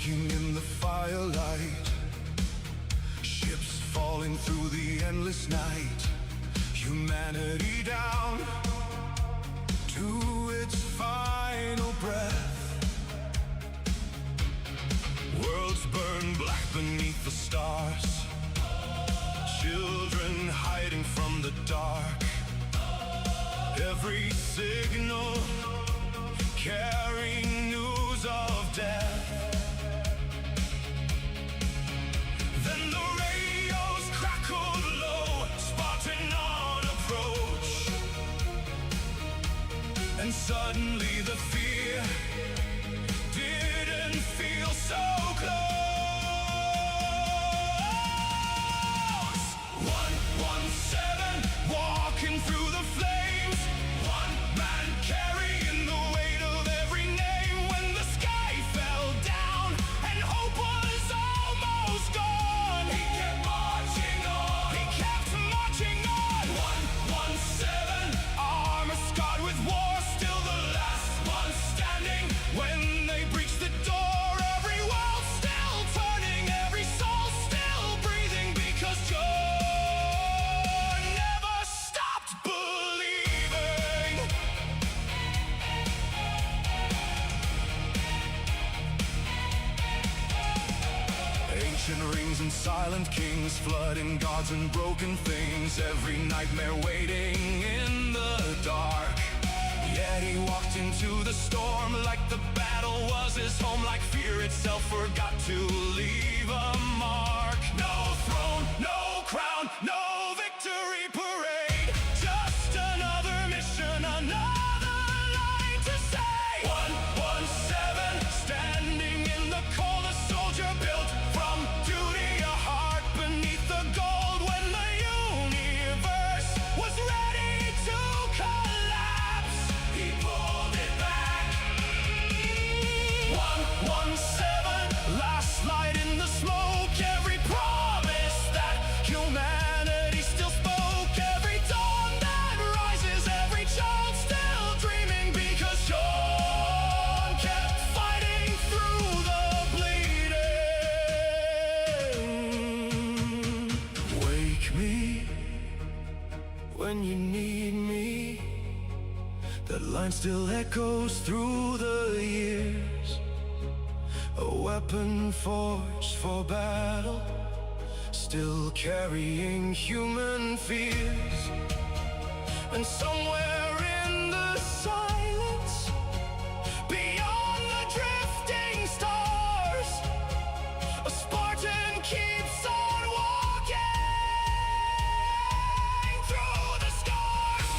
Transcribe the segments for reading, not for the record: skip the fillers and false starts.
sinking in the firelight, ships falling through the endless night, humanity down to its final breath. Worlds burn black beneath the stars, children hiding from the dark, every signal carrying news of death. Then the radios crackled low, Spartan approach, and suddenly the fear didn't feel so close. 117 walking through the flames, one man carrying the weight of every name. When the sky fell down and hope was almost gone, he kept marching on, he kept marching on. 117, armor scarred with war, still the last one standing. When they breached the door, every world still turning, every soul still breathing, because John never stopped believing. Ancient rings and silent kings, flooding gods and broken things, every nightmare waiting in the dark. Yet he walked into the storm like the battle was his home, like fear itself forgot to leave a mark. No throne, no crown, no victory parade, just another mission, another line to say. 117, standing in the cold, a soldier built from duty, a heart beneath the gold. When the universe was ready to collapse, he pulled it back. 117, last light in the smoke, every promise that humanity still spoke, every dawn that rises, every child still dreaming, because John kept fighting through the bleeding. Wake me when you need me, that line still echoes through the years, a weapon forged for battle, still carrying human fears. And somewhere in the silence, beyond the drifting stars, a Spartan keeps on walking through the scars.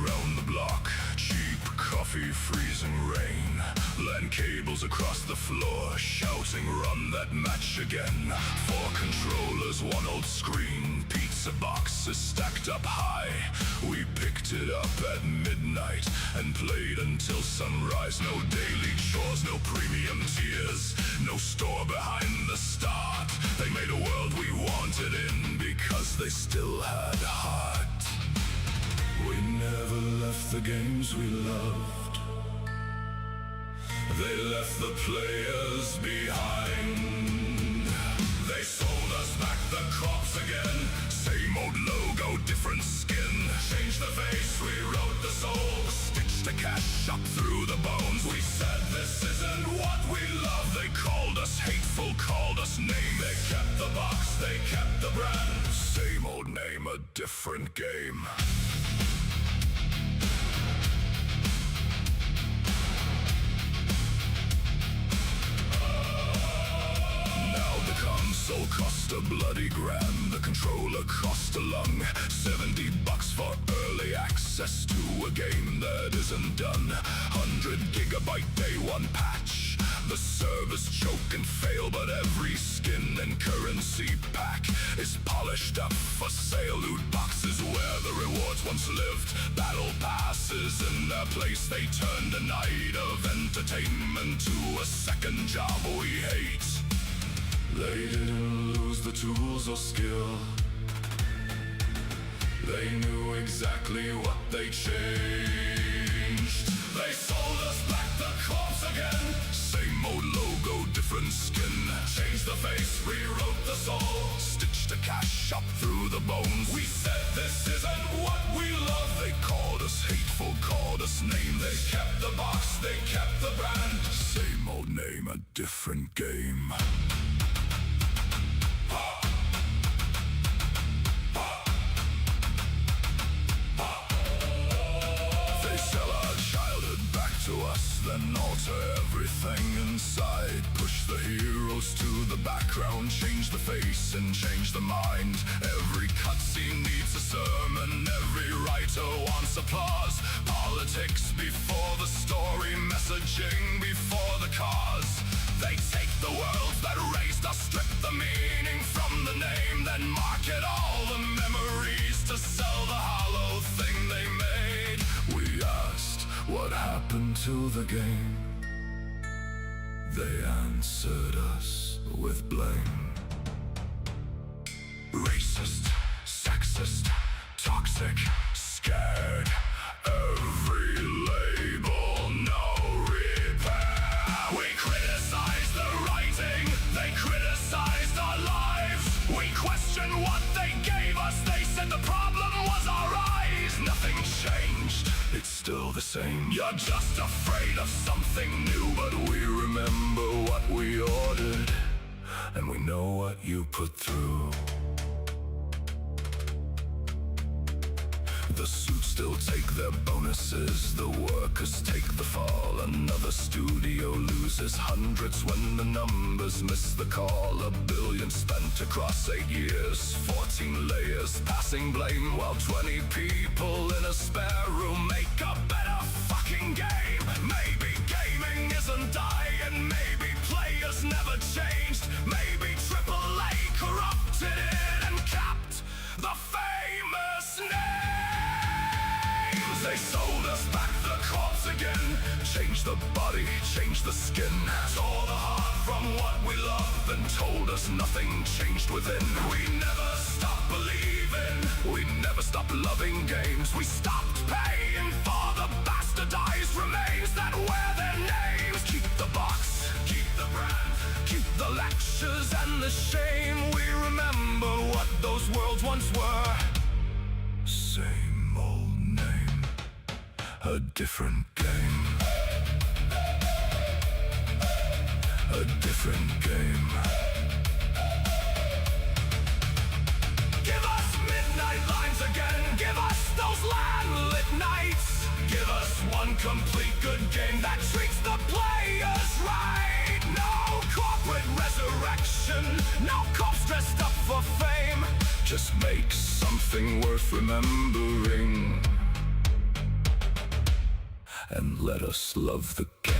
around the block. Cheap coffee, freezing rain. LAN cables across the floor, shouting run that match again. 4 controllers, 1 old screen. Pizza boxes stacked up high. We picked it up at midnight and played until sunrise. No daily chores, no premium tiers, no store behind the start. They made a world we wanted in because they still had heart. We never left the games we loved. They left the players behind. They sold us back the crops again. Same old logo, different skin. Changed the face, rewrote the soul. Stitched the cash up through the bones. We said this isn't what we love. They called us hateful, called us names. They kept the box, they kept the brand. Same old name, a different game. Console cost a bloody grand. The controller cost a lung. $70 for early access to a game that isn't done. 100 gigabyte day one patch. The servers choke and fail, but every skin and currency pack is polished up for sale. Loot boxes where the rewards once lived. Battle passes in their place. They turned a night of entertainment to a second job we hate. They didn't lose the tools or skill. They knew exactly what they changed. They sold us back the corpse again. Same old logo, different skin. Changed the face, rewrote the soul. Stitched the cash up through the bones. We said this isn't what we love. They called us hateful, called us names. They kept the box, they kept the brand. Same old name, a different game. To us, then alter everything inside. Push the heroes to the background, change the face and change the mind. Every cutscene needs a sermon, every writer wants applause. Politics before the story, messaging before the cause. They take the world that raised us, strip the meaning from the name, then market all the memories to sell the hollow thing they made. We asked, what happened to the game? They answered us with blame. Racist, sexist, toxic, scared. Every label, no repair. We criticized the writing, they criticized our lives. We questioned what they gave us, they said the problem was our eyes. Nothing changed, it's still the same. You're just afraid of something new, but we remember what we ordered, and we know what you put through. The suits still take their bonuses, the workers take the fall. Another studio loses hundreds when the numbers miss the call. $1 billion spent across 8 years, 14 layers passing blame, while 20 people in a spare room make a better fucking game. Maybe gaming isn't dying, maybe players never changed. Maybe AAA corrupted it and capped the famous name. They sold us back the corpse again. Changed the body, changed the skin. Tore the heart from what we loved and told us nothing changed within. We never stopped believing, we never stopped loving games. We stopped paying for the bastardized remains that wear their names. Keep the box, keep the brand, keep the lectures and the shame. We remember what those worlds once were. Same old name, a different game. A different game. Give us midnight lines again. Give us those land-lit nights. Give us one complete good game that treats the players right. No corporate resurrection, no cops dressed up for fame. Just make something worth remembering. and let us love the game.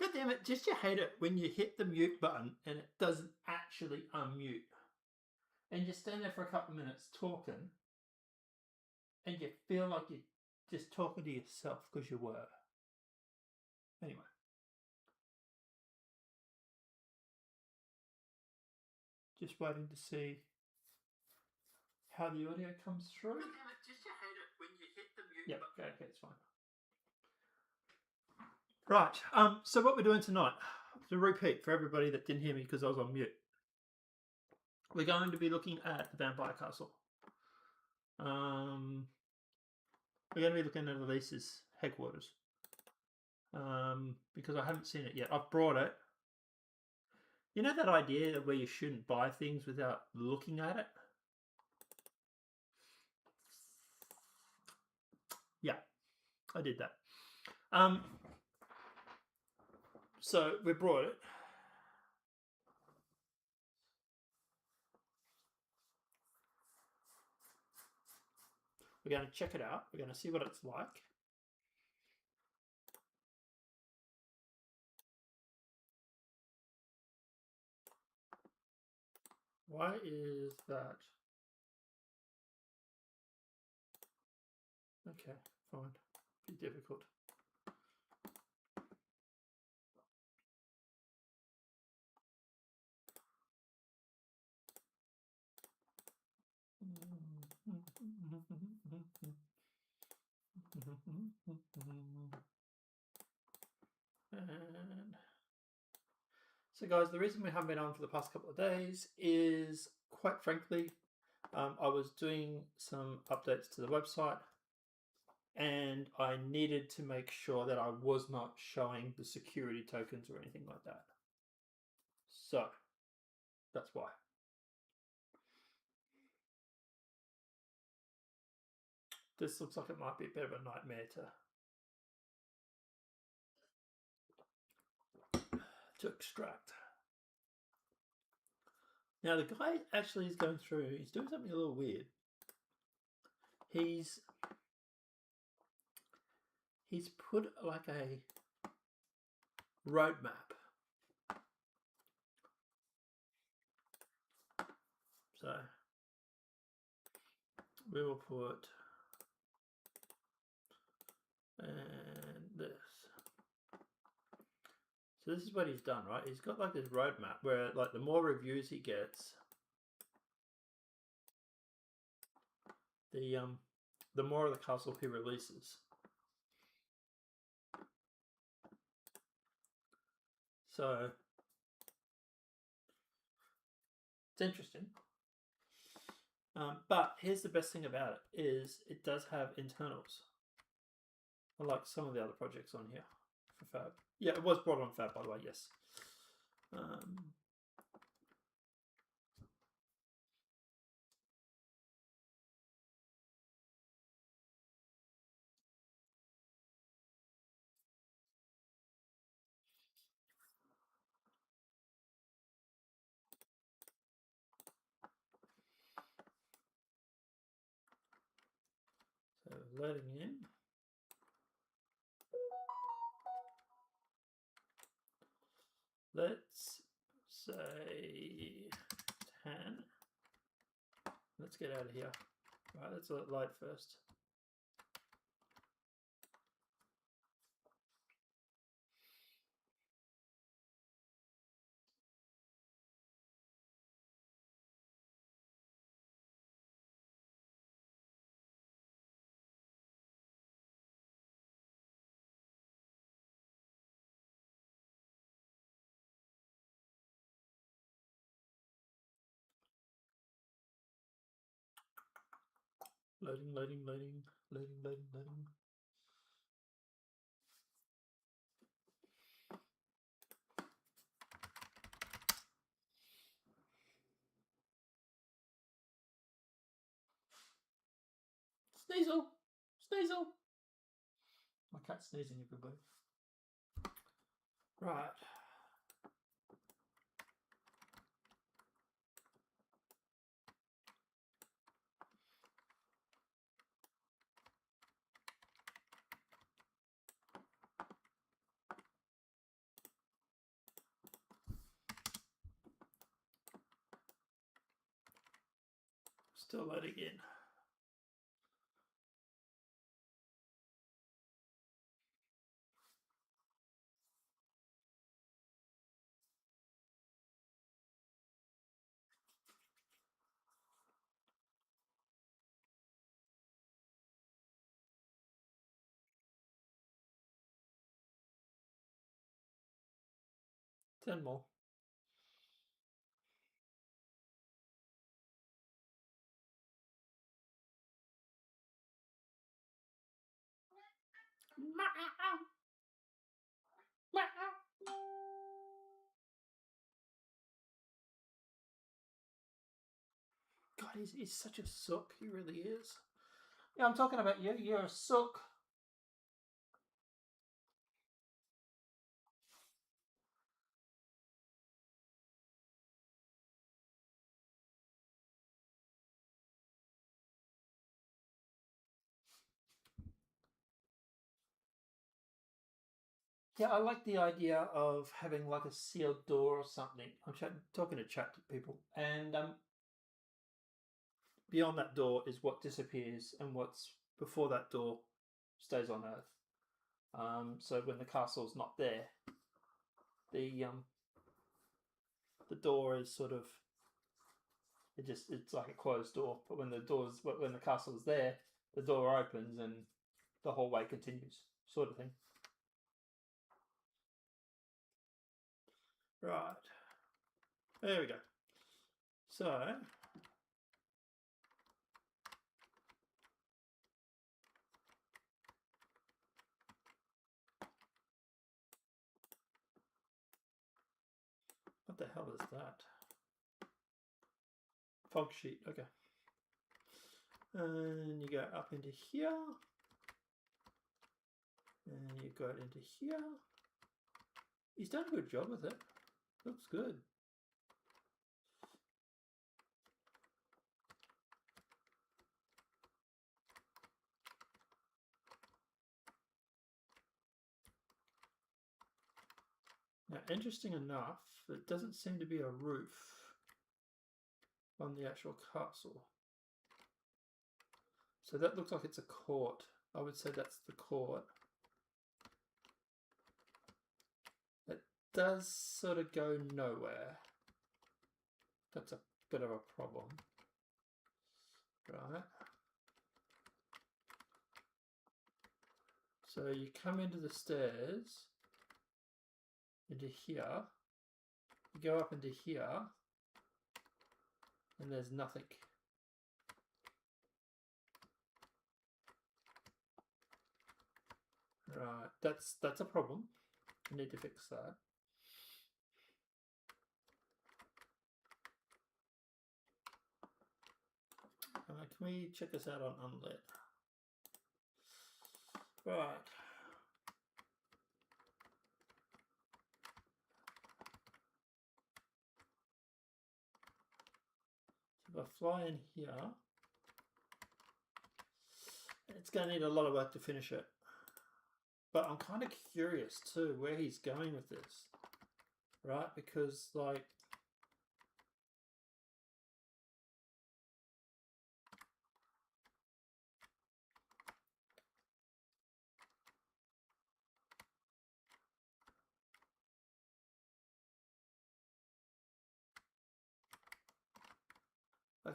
God damn it, just you hate it when you hit the mute button and it doesn't actually unmute. And you stand there for a couple of minutes talking and you feel like you're just talking to yourself because you were. Anyway. Just waiting to see how the audio comes through. God damn it, just you hate it when you hit the mute button. Okay, it's fine. Right, so what we're doing tonight, to repeat for everybody that didn't hear me because I was on mute, we're going to be looking at the Vampire Castle. We're going to be looking at Elise's headquarters because I haven't seen it yet. I've brought it. You know that idea where you shouldn't buy things without looking at it? Yeah, I did that. So we brought it. We're going to check it out. We're going to see what it's like. Why is that? Okay, fine. Be difficult. And so guys, the reason we haven't been on for the past couple of days is, quite frankly, I was doing some updates to the website and I needed to make sure that I was not showing the security tokens or anything like that. So that's why. This looks like it might be a bit of a nightmare to extract. Now the guy actually is going through, he's doing something a little weird. He's put like a roadmap. So we will put and this. So this is what he's done, right? He's got like this roadmap where like the more reviews he gets, the more of the castle he releases. So it's interesting. But here's the best thing about it is it does have internals. Unlike some of the other projects on here for Fab. Yeah, it was brought on Fab, by the way, yes. So loading in. Let's say 10. Let's get out of here. Right, let's let it load first. Loading, loading, loading, loading, loading, loading. Sneasel! Sneasel! My cat's sneezing everybody. Right. Still loading in. Ten more. God, he's such a sook. He really is. Yeah, I'm talking about you. You're a sook. Yeah, I like the idea of having like a sealed door or something. I'm talking to chat to people, and beyond that door is what disappears, and what's before that door stays on Earth. So when the castle's not there, the door is sort of it's like a closed door. But when the castle's there, the door opens and the hallway continues, sort of thing. Right. There we go. So what the hell is that? Fog sheet. Okay. And you go up into here. And you go into here. He's done a good job with it. Looks good. Now, interesting enough, it doesn't seem to be a roof on the actual castle. So that looks like it's a court. I would say that's the court. It does sort of go nowhere. That's a bit of a problem. Right. So you come into the stairs, into here, you go up into here, and there's nothing. Right, that's a problem. I need to fix that. Can we check this out on unlit? Right. So if I fly in here, it's going to need a lot of work to finish it. But I'm kind of curious too where he's going with this, right? Because like,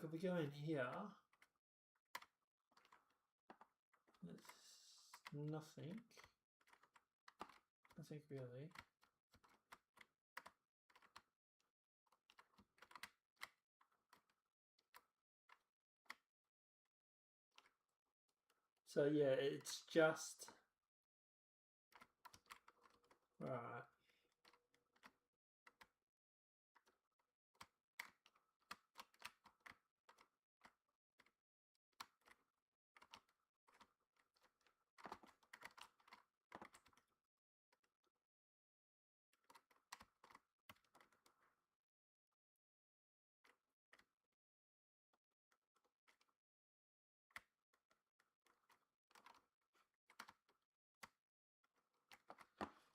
if we go in here, it's nothing really. So yeah, it's just right.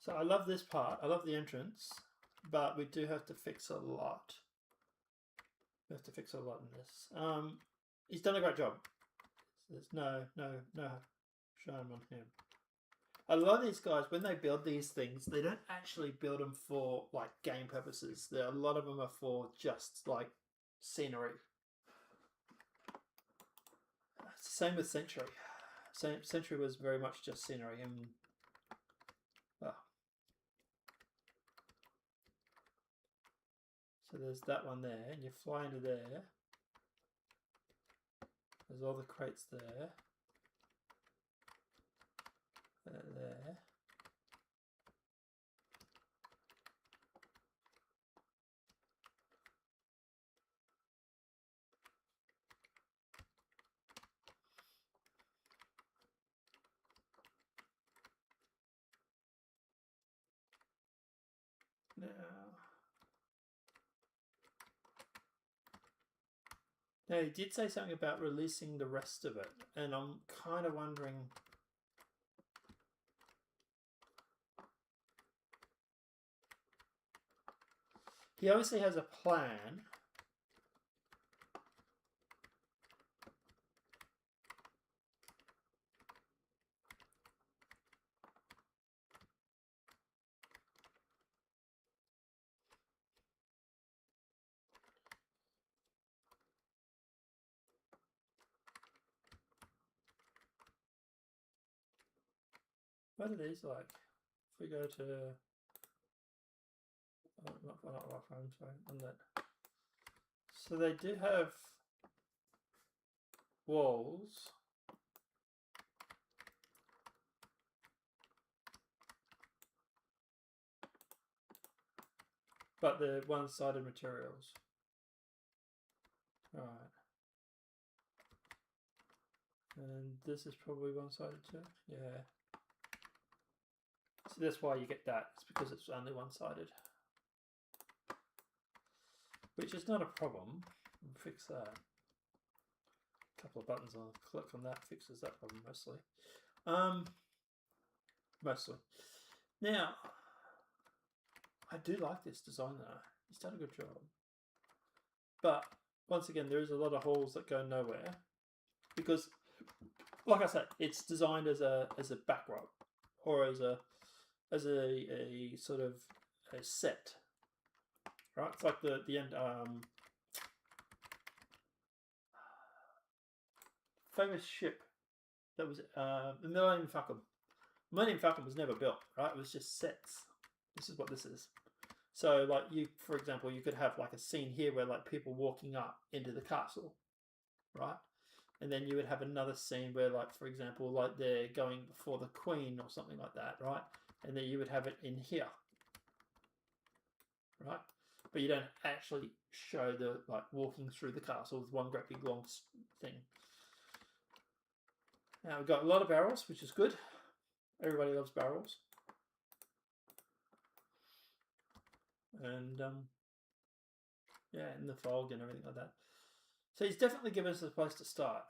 So I love this part. I love the entrance, but we do have to fix a lot. We have to fix a lot in this. He's done a great job. There's no shame on him. A lot of these guys, when they build these things, they don't actually build them for like game purposes. A lot of them are for just like scenery. It's the same with Century. Century was very much just scenery, and well, so there's that one there, and you fly into there. There's all the crates there. There. Now, he did say something about releasing the rest of it, and I'm kind of wondering. He obviously has a plan. What are these like? If we go to not phone, sorry, on that. So they do have walls. But they're one-sided materials. Right. And this is probably one-sided too. Yeah. So that's why you get that. It's because it's only one-sided. Which is not a problem. We'll fix that. A couple of buttons I'll click on that fixes that problem mostly. Mostly. Now, I do like this design though. He's done a good job. But once again, there is a lot of holes that go nowhere because, like I said, it's designed as a backdrop or as a sort of a set. Right? It's like the end. Famous ship that was the Millennium Falcon. Millennium Falcon was never built, right? It was just sets. This is what this is. So, like for example, you could have like a scene here where like people walking up into the castle, right? And then you would have another scene where, like, for example, like they're going before the Queen or something like that, right? And then you would have it in here, right? But you don't actually show the like walking through the castle with one great big long thing. Now we've got a lot of barrels, which is good. Everybody loves barrels. And yeah, and the fog and everything like that. So he's definitely given us a place to start.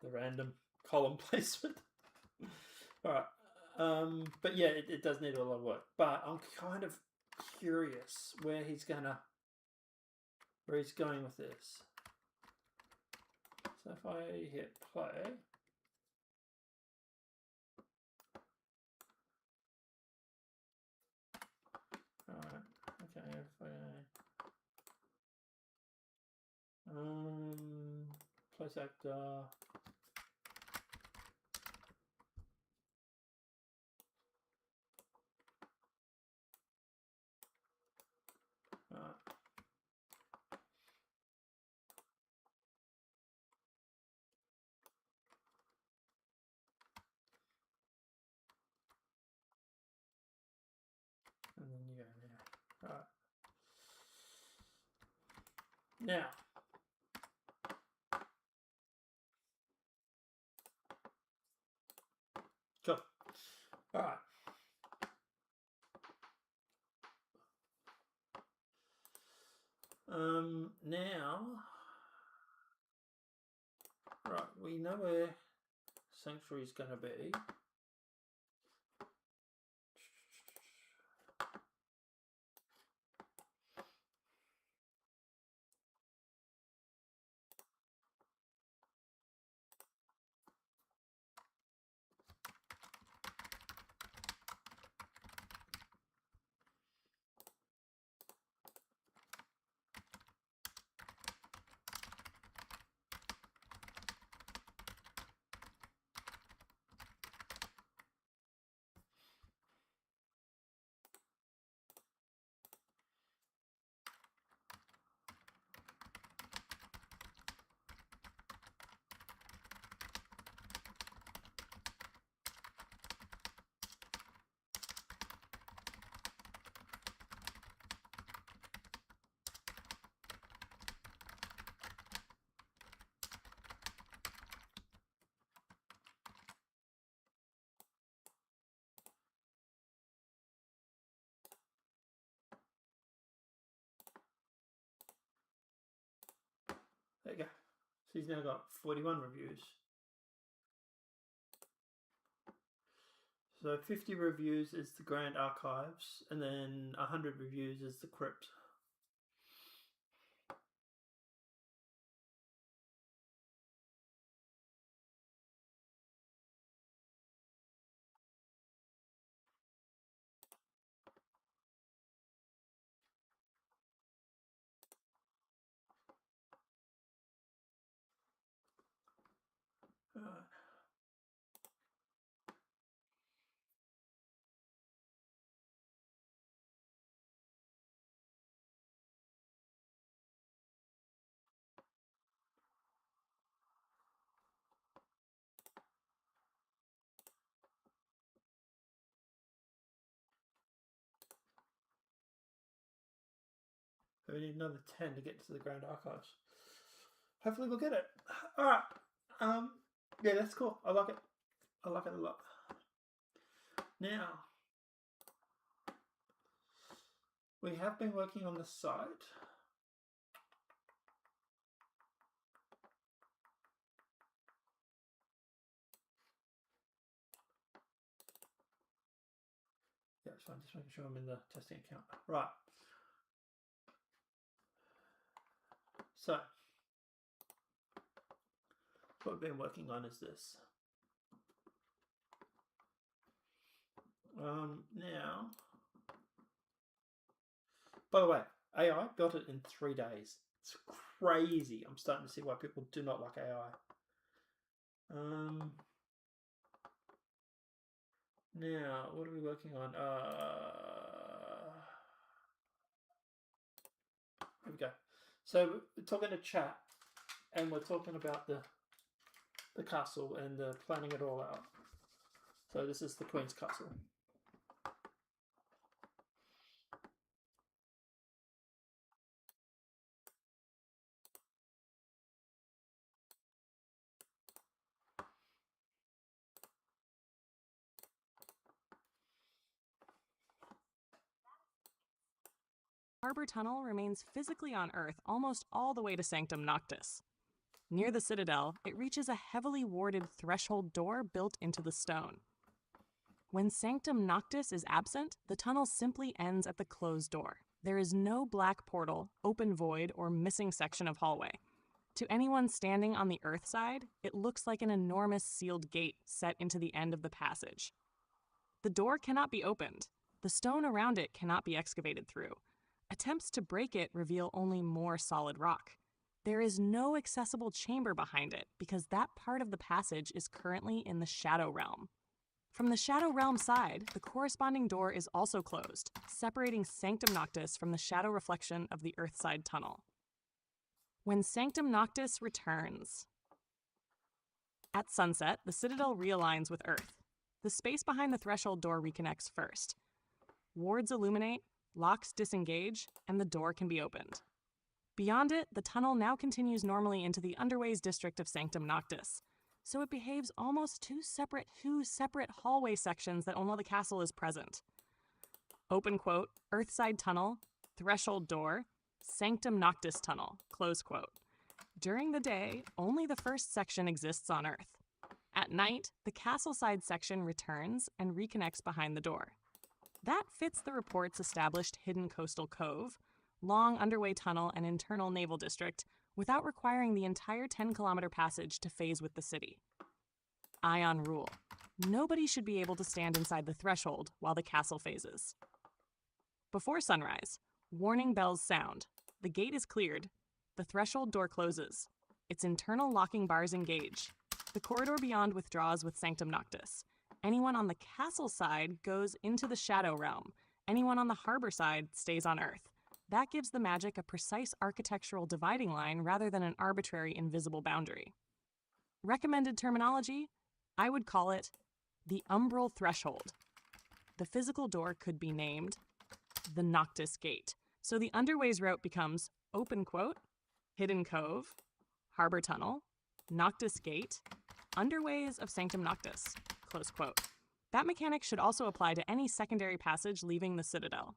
the random column placement. All right, but yeah, it does need a lot of work. But I'm kind of curious where he's going with this. So if I hit play, all right, okay, if I place actor. And then you go there. All right. Now, cool. All right. Now, right, we know where Sanctuary is going to be. There you go. So he's now got 41 reviews. So 50 reviews is the Grand Archives, and then 100 reviews is the Crypt. So we need another 10 to get to the Grand Archives. Hopefully we'll get it. Alright. Yeah, that's cool. I like it. I like it a lot. Now, we have been working on the site. Yeah, so I'm just making sure I'm in the testing account. Right. So, what we've been working on is this. Now, by the way, AI built it in 3 days. It's crazy. I'm starting to see why people do not like AI. Now, what are we working on? Here we go. So we're talking to chat, and we're talking about the castle and the planning it all out. So this is the Queen's Castle. Harbor Tunnel remains physically on Earth almost all the way to Sanctum Noctis. Near the citadel, it reaches a heavily warded threshold door built into the stone. When Sanctum Noctis is absent, the tunnel simply ends at the closed door. There is no black portal, open void, or missing section of hallway. To anyone standing on the earth side, it looks like an enormous sealed gate set into the end of the passage. The door cannot be opened. The stone around it cannot be excavated through. Attempts to break it reveal only more solid rock. There is no accessible chamber behind it because that part of the passage is currently in the Shadow Realm. From the Shadow Realm side, the corresponding door is also closed, separating Sanctum Noctis from the shadow reflection of the Earthside tunnel. When Sanctum Noctis returns. At sunset, the Citadel realigns with Earth. The space behind the threshold door reconnects first. Wards illuminate, locks disengage, and the door can be opened. Beyond it, the tunnel now continues normally into the Underways district of Sanctum Noctis, so it behaves almost two separate hallway sections that only the castle is present. Open quote, Earthside tunnel, threshold door, Sanctum Noctis tunnel, close quote. During the day, only the first section exists on Earth. At night, the castle side section returns and reconnects behind the door. That fits the report's established hidden coastal cove, long underway tunnel and internal naval district without requiring the entire 10-kilometer passage to phase with the city. Ion rule. Nobody should be able to stand inside the threshold while the castle phases. Before sunrise, warning bells sound. The gate is cleared. The threshold door closes. Its internal locking bars engage. The corridor beyond withdraws with Sanctum Noctis. Anyone on the castle side goes into the Shadow Realm. Anyone on the harbor side stays on Earth. That gives the magic a precise architectural dividing line rather than an arbitrary invisible boundary. Recommended terminology? I would call it the umbral threshold. The physical door could be named the Noctis Gate. So the Underways route becomes open quote, hidden cove, harbor tunnel, Noctis Gate, Underways of Sanctum Noctis, close quote. That mechanic should also apply to any secondary passage leaving the Citadel.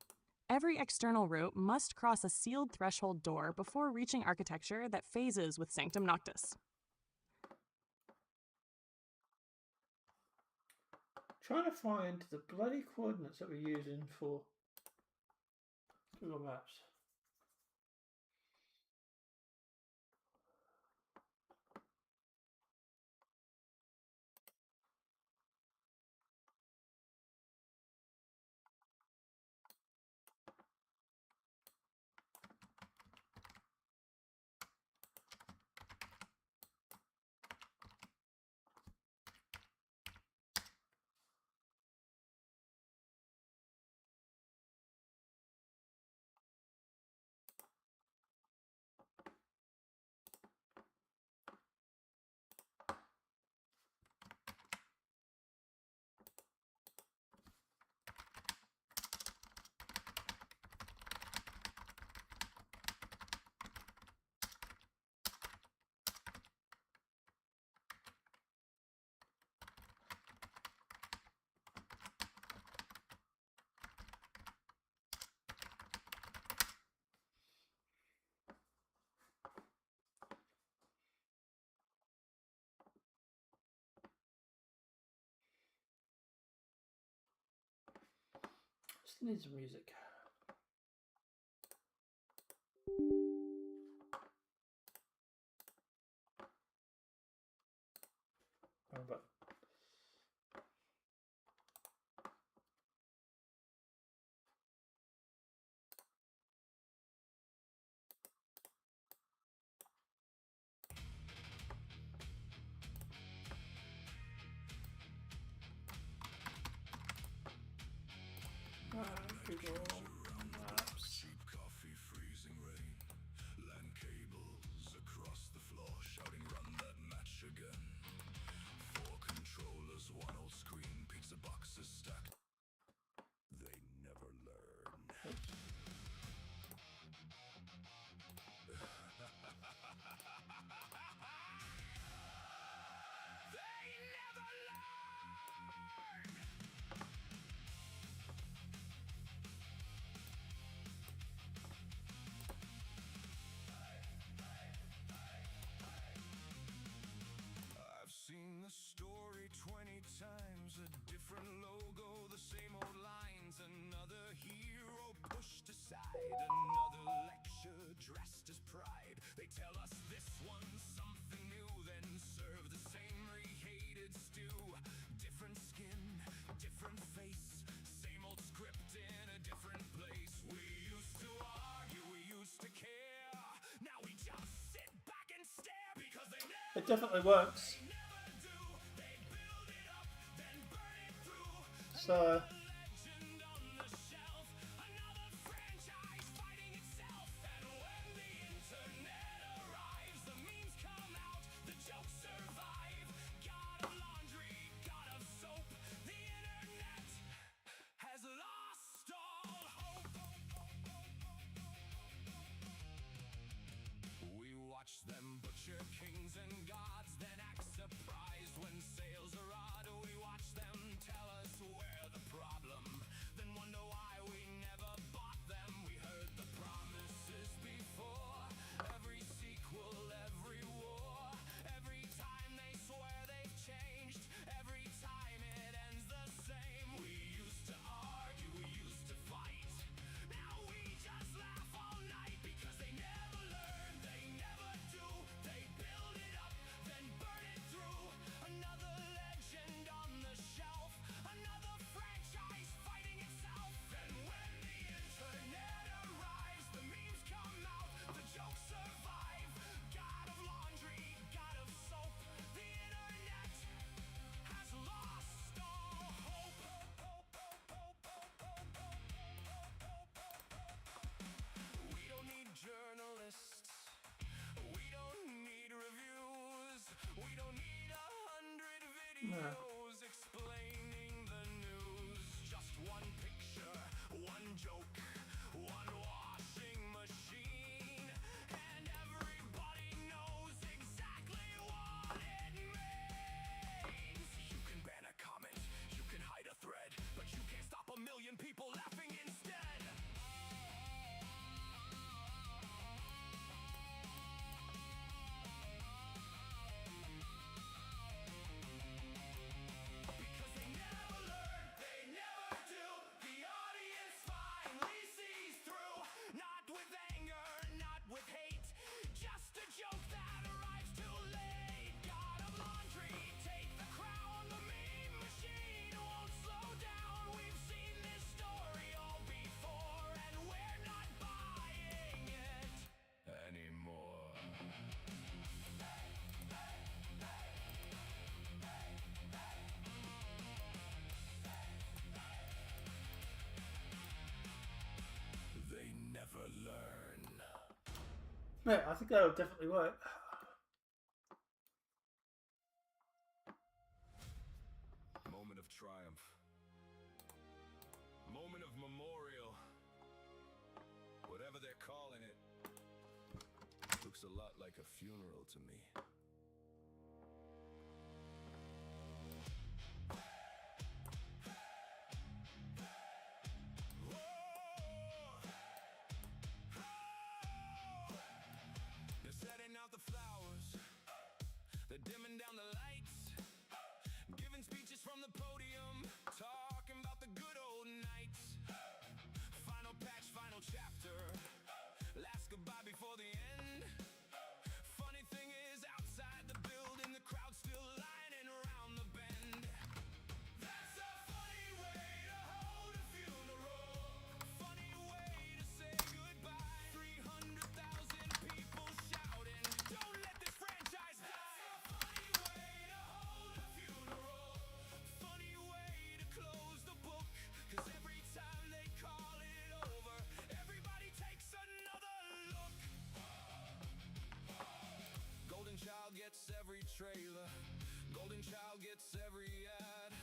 Every external route must cross a sealed threshold door before reaching architecture that phases with Sanctum Noctis. Trying to find the bloody coordinates that we're using for Google Maps. Still needs some music. Wrong button. Google Maps. Cheap coffee, freezing rain, land cables across the floor, shouting run that match again. 4 controllers, 1 old screen, pizza boxes stacked. They never learn. Another lecture dressed as pride. They tell us this one's something new, then serve the same rehated stew. Different skin, different face, same old script in a different place. We used to argue, we used to care. Now we just sit back and stare because they never It definitely works. do. They build it up, then burn it through. So Legend on the shelf, another franchise fighting itself. And when the internet arrives, the memes come out, the jokes survive. God of laundry, God of soap, the internet has lost all hope. We watch them butcher kings and gods, then act surprised when sales are odd. We watch them tell us we're the problem, then wonder why we never bought them. We heard the promises before, every sequel, every war. Every time they swear they've changed, every time it ends the same. We used to argue, we used to fight. Now we just laugh all night because they never learn, they never do. They build it up, then burn it through. Another legend on the shelf, another franchise fighting itself. And when the internet arrives, the memes come out, the jokes survive. God of laundry, God of soap, the internet has lost all hope. We don't need journalists, we don't need reviews, we don't need 100 videos explaining the news. Just one picture, one joke, one washing machine, and everybody knows exactly what it means. You can ban a comment, you can hide a thread, but you can't stop a million people laughing instead. Because they never learn, they never do. The audience finally sees through. Not with anger, not with hate, just a joke that arrives too late. God of laundry, take the crown. The meme machine won't slow down. We've seen this story all before, and we're not buying it anymore. They never learn. yeah, I think that would definitely work. Moment of triumph. Moment of memorial. Whatever they're calling it. Looks a lot like a funeral to me. They're setting out the flowers, they're dimming down the lights, giving speeches from the podium, talking about the good old nights. Final patch, final chapter, last goodbye before the end. Funny thing is, outside the building, the crowd's still lining around the bend. That's a funny way to hold a funeral. Funny way to say goodbye. 300,000 people shouting, don't let this franchise die. That's a funny way to hold a funeral. Funny way to close the book. 'Cause every time they call it over, everybody takes another look. Golden Child gets every trailer. Golden Child gets every ad.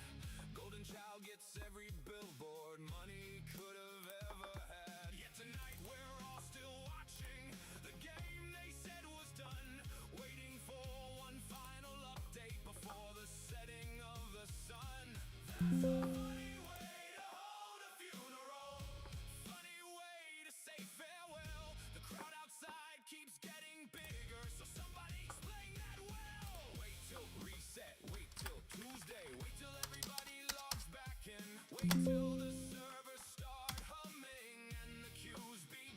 Golden Child gets every billboard money could have ever had. Yet tonight we're all still watching the game they said was done, waiting for one final update before the setting of the sun. That's a funny way to hold a funeral. Funny way to say farewell. The crowd outside keeps getting bigger, so somebody explain that well. Wait till reset, wait till Tuesday, wait till everybody logs back in, wait till the servers start humming and the queues begin.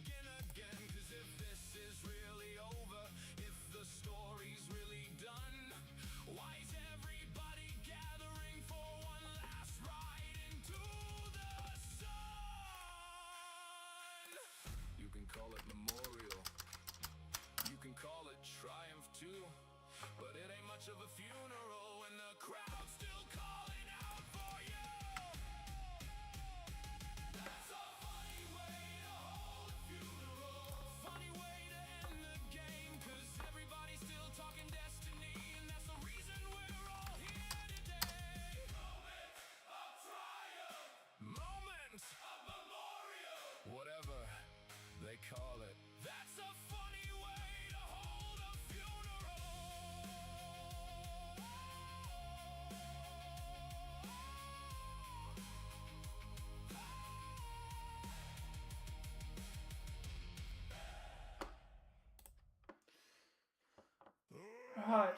Right,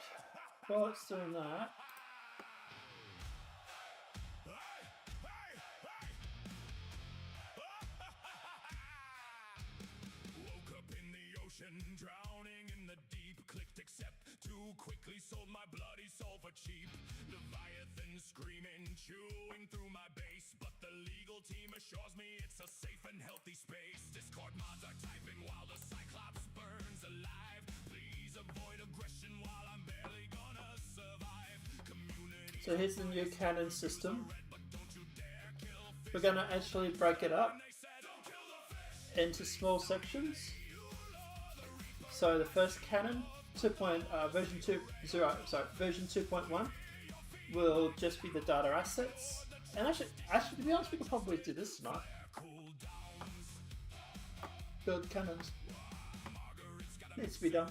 while it's doing that, Woke up in the ocean, drowning in the deep. Clicked accept too quickly, sold my bloody soul for cheap. Leviathan screaming, chewing through my base, but the legal team assures me it's a safe and healthy space. Discord mods are typing while the Cyclops burns alive. Please avoid aggression while I'm barely gonna survive. Community. so here's the new cannon system. We're going to actually break it up into small sections. So the first cannon, version 2.1, will just be the data assets. And actually, to be honest, we could probably do this tonight. Build cannons. Needs to be done.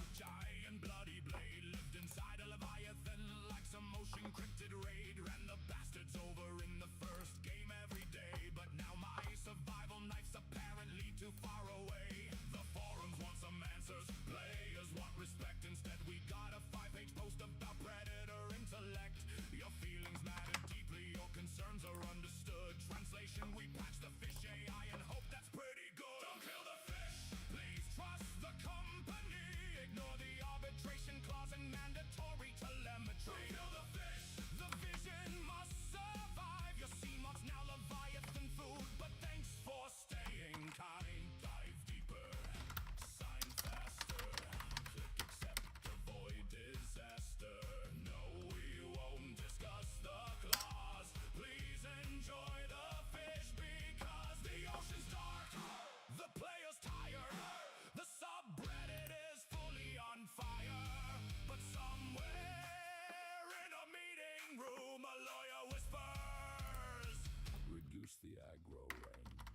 The aggro range.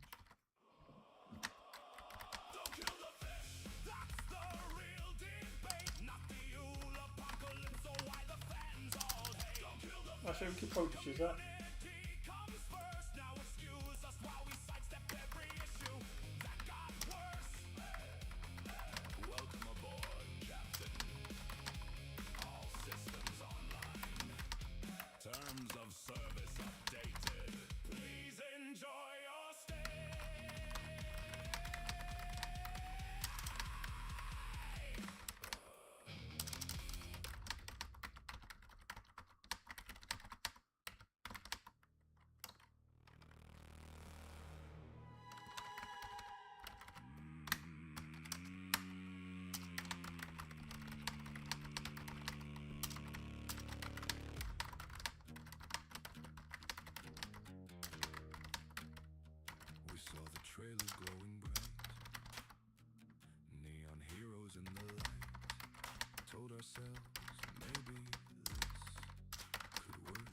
Don't kill the fish, that's the real debate. Not the Yule apocalypse, so why the fans all hate. Don't kill the fish. Actually, we could probably just use that. Comes first. Now excuse us while we sidestep every issue that got worse. Welcome aboard, Captain. All systems online. Terms of service updated. Please enjoy your stay. We saw the trailers glowing bright, neon heroes in the light. Told ourselves maybe this could work.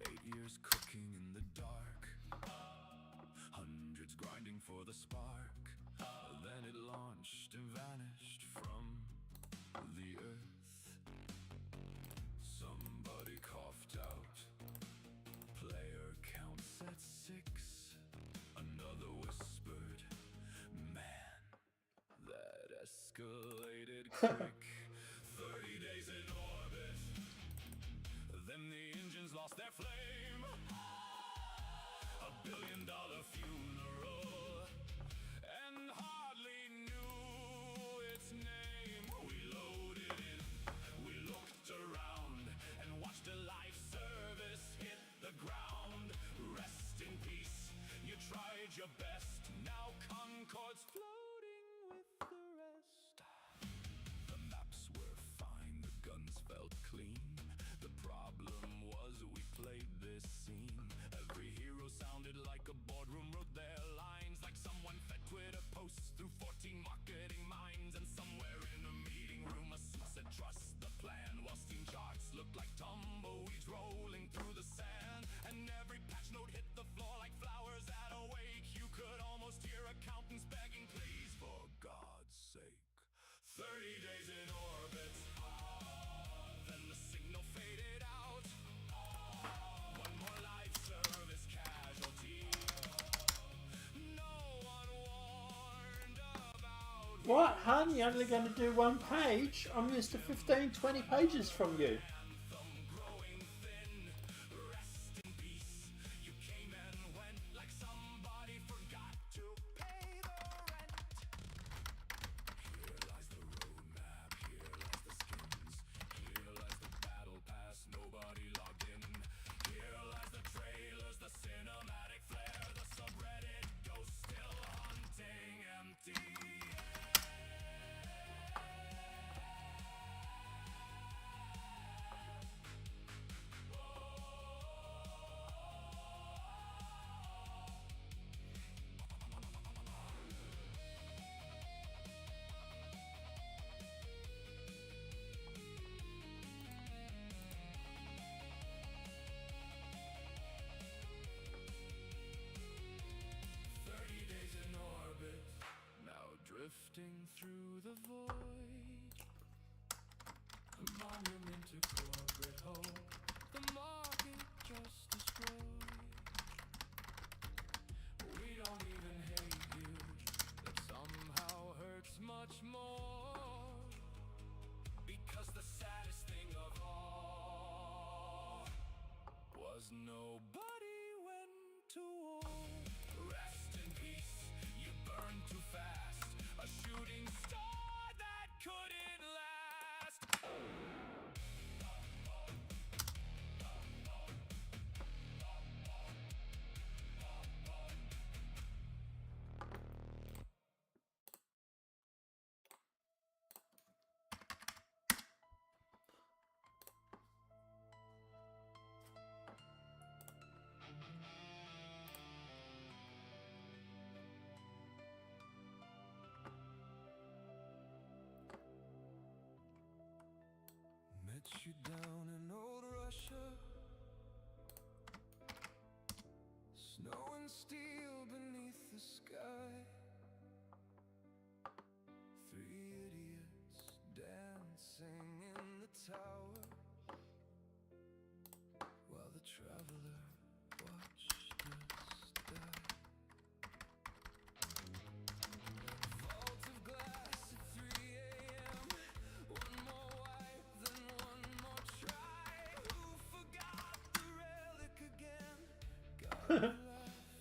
8 years cooking in the dark, hundreds grinding for the spark. Then it launched and vanished from the earth. Somebody coughed out. Player counts at 6. Another whispered, man, that escalated quick. 30 days in orbit. Then the engines lost their flame. $1 billion funeral. And hardly knew its name. We loaded in. We looked around and watched a life service hit the ground. Rest in peace, you tried your best. Now Concorde's floating with the rest. The maps were fine, the guns felt clean. The problem was we played this scene. Every hero sounded like a boardroom, wrote their lines like someone fed Twitter posts through 14 marketing minds. And somewhere in a meeting room a suit said trust the plan, while steam charts looked like tumbleweeds rolling through the sand. And every patch note hit the floor like flowers at a wake. You could almost hear accountants begging, please, for God's sake. 30 days in orbit. Then the signal faded out. One more life service casualty. What, hun? You're only going to do one page? I'm used to 15, 20 pages from you. Drifting through the void, a monument to corporate hope, the market just destroyed. We don't even hate you, that somehow hurts much more, because the saddest thing of all was nobody went to war. Rest in peace, you burned too fast, a shooting star that couldn't last. Met you down in old Russia, snow and steel beneath the sky. Three idiots dancing in the tower, while the traveler watched us die. Vault of glass at 3 a.m. One more wipe, then one more try. Who forgot the relic again? God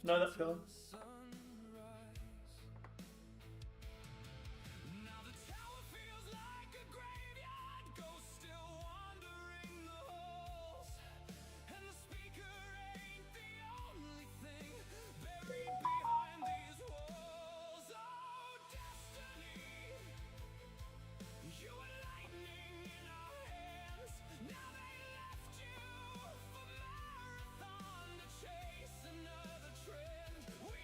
No, that's gone. sunrise. Now the tower feels like a graveyard, ghosts still wandering the halls, and the speaker ain't the only thing buried behind these walls. Oh, destiny, you were lightning in our hands. Now they left you for marathon to chase another trend. We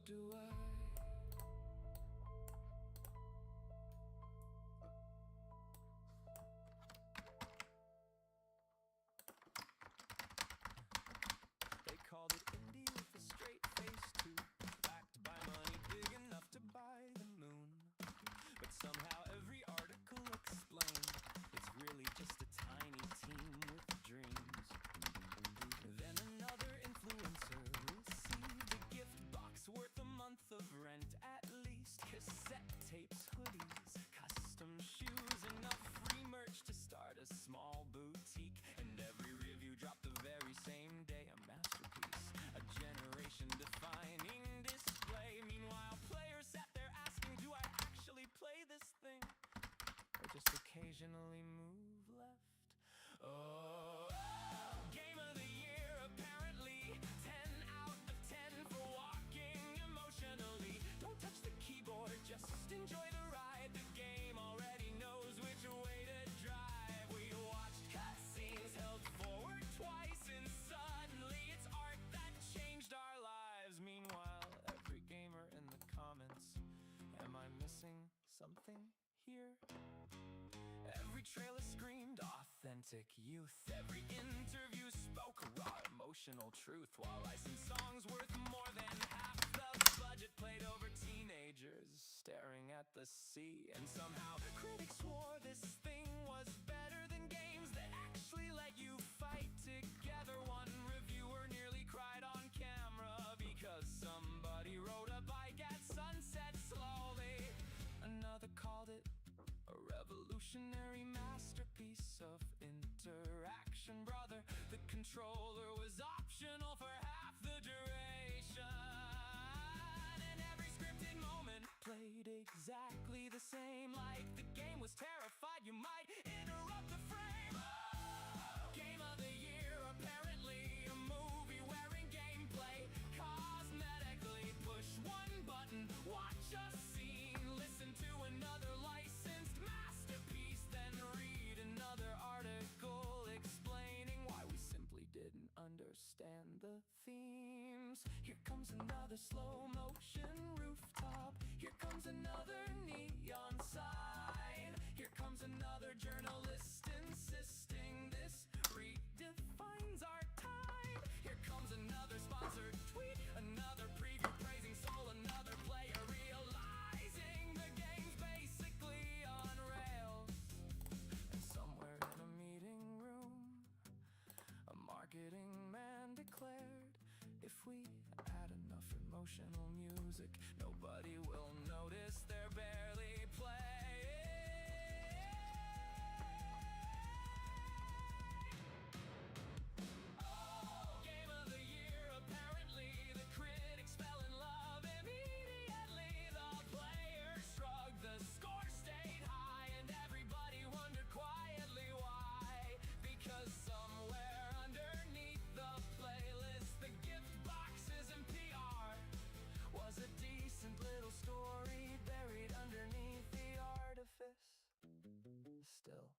do I. They called it indie with a straight face too, backed by money big enough to buy the moon. But somehow every article explained it's really just a tiny team with dreams. Then another influencer received a gift box worth a month of rent at least. Cassette tapes, hoodies, custom shoes, enough free merch to start a small boutique. And every review dropped the very same day, a masterpiece, a generation-defining display. Meanwhile, players sat there asking, do I actually play this thing, or just occasionally move left? Oh, game of the year apparently, 10 out of 10 for walking emotionally. Don't touch the keyboard, just enjoy the ride. The game already knows which way to drive. We watched cutscenes held forward twice, and suddenly it's art that changed our lives. Meanwhile, every gamer in the comments, am I missing something here? Every trailer screamed authentic youth. Every interview spoke raw emotional truth, while licensed songs worth more than half the budget played over teenagers staring at the sea. And somehow critics swore this thing was better than games that actually let you fight together. One reviewer nearly cried on camera because somebody rode a bike at sunset slowly. Another called it a revolutionary masterpiece of interaction. Brother, the controller was optional for half the duration, and every scripted moment played exactly the same, like the game was terrified you might interrupt the frame. Game of the year apparently, a movie wherein gameplay cosmetically push one button, watch a scene, listen to another licensed masterpiece, then read another article explaining why we simply didn't understand the themes. Here comes another slow motion rooftop, here comes another neon sign, here comes another journalist insisting this redefines our time. Here comes another sponsored tweet, another preview praising Soul, another player realizing the game's basically on rails. And somewhere in a meeting room, a marketing man declared, if we add enough emotional music, nobody will notice they're barely playing. Oh, game of the year apparently, the critics fell in love immediately. The players shrugged, the score stayed high, and everybody wondered quietly why. Because somewhere underneath the playlist, the gift boxes and PR, was a decent little story buried underneath the artifice. Still,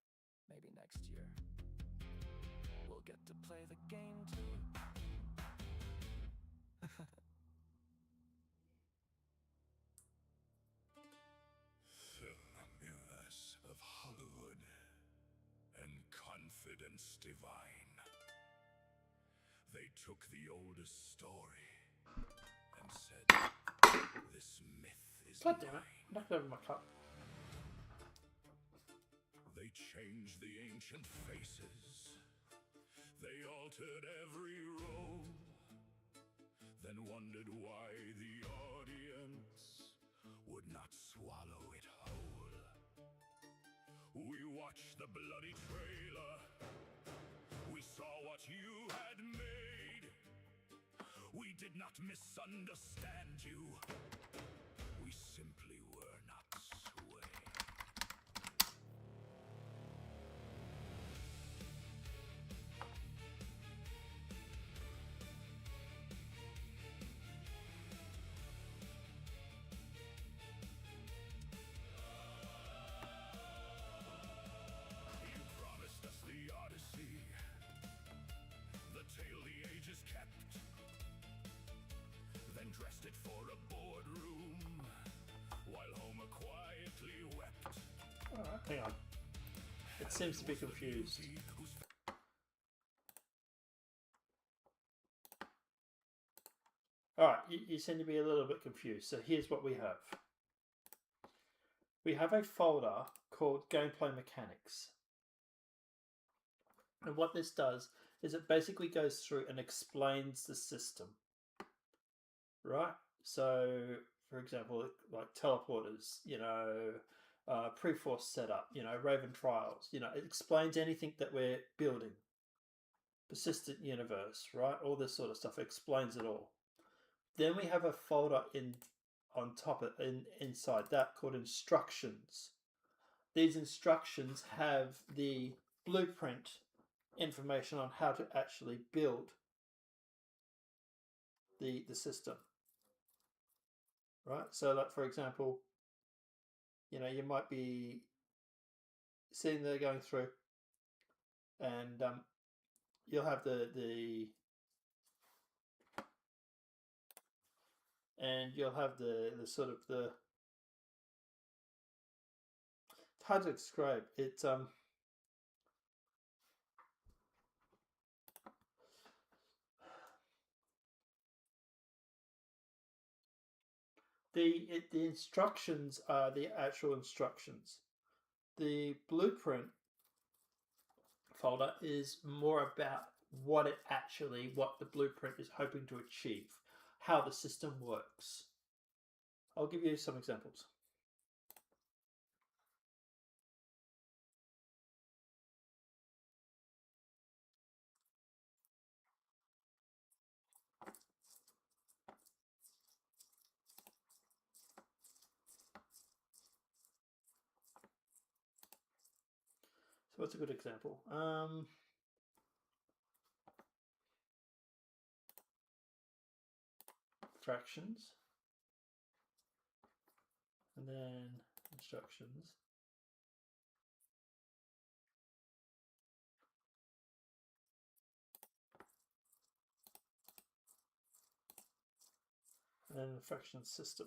maybe next year we'll get to play the game too. Film mirrors of Hollywood and confidence divine. They took the oldest story and said, this myth is God damn it. mine. Knocked over my cup. They changed the ancient faces. They altered every role. Then wondered why the audience would not swallow it whole. We watched the bloody trailer. We saw what you had made. We did not misunderstand you. We simply were not swayed. You promised us the Odyssey, the tale the ages kept, then dressed used it for a boardroom while Homer quietly wept. Alright, hang on. It seems to be confused. Alright, you seem to be a little bit confused. So here's what we have. We have a folder called Gameplay Mechanics. And what this does is it basically goes through and explains the system. Right? So, for example, like teleporters, pre-force setup, Raven trials, it explains anything that we're building. Persistent universe, right? All this sort of stuff, it explains it all. Then we have a folder on top of inside that called instructions. These instructions have the blueprint information on how to actually build the system. Right? So like for example, you might be sitting there going through and you'll have the sort of the, it's hard to describe. It's the instructions are the actual instructions. The blueprint folder is more about what the blueprint is hoping to achieve, how the system works. I'll give you some examples. So what's a good example? Fractions, and then instructions. And then the fraction system.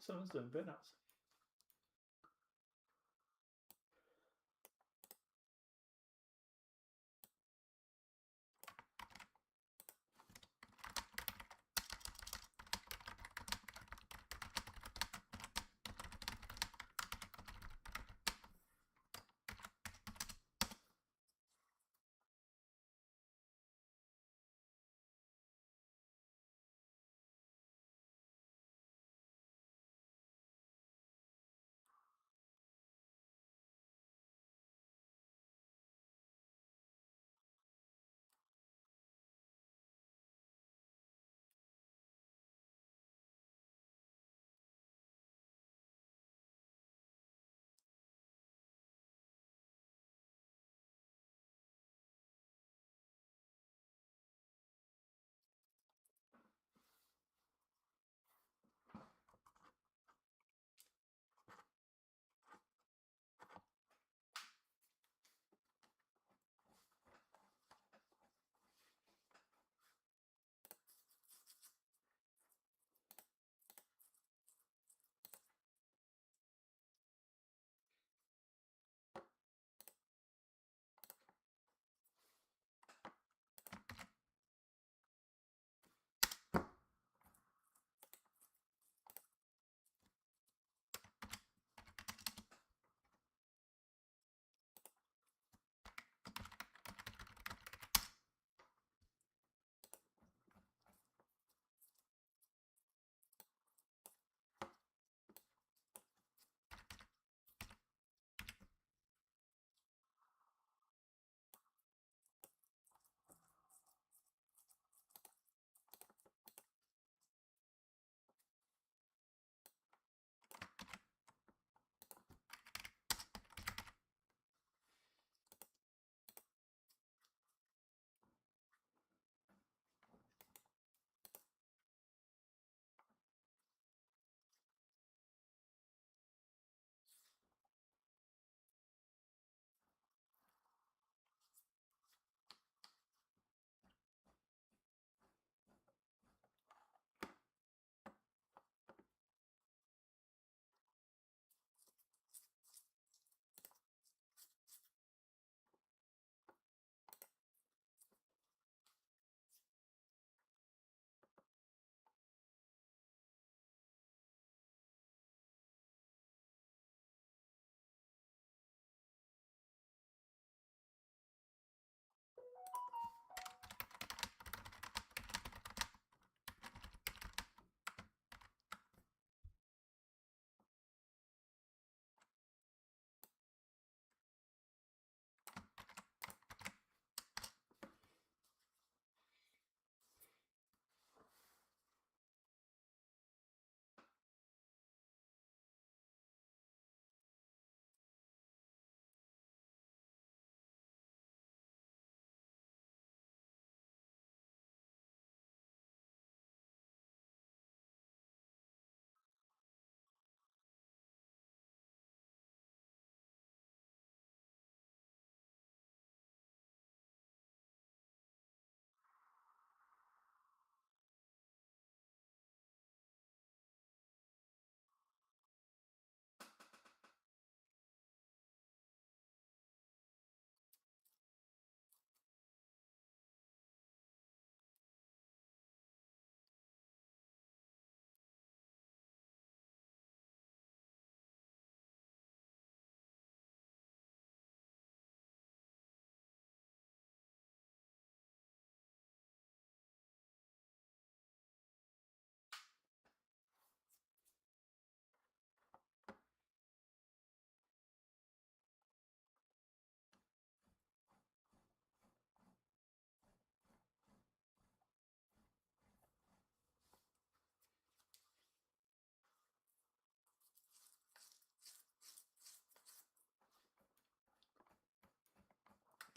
Someone's doing burnouts.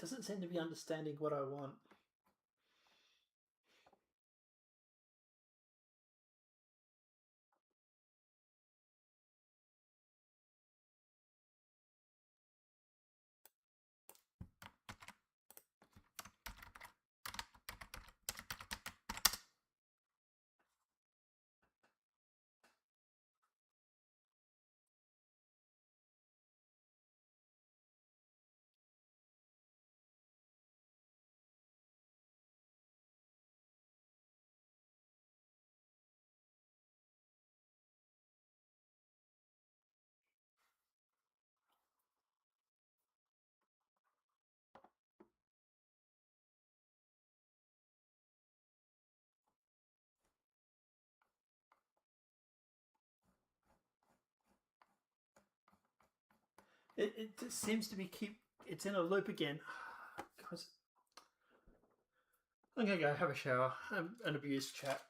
Doesn't seem to be understanding what I want. It just seems to be it's in a loop again. Guys, I'm gonna go have a shower, an abused chat.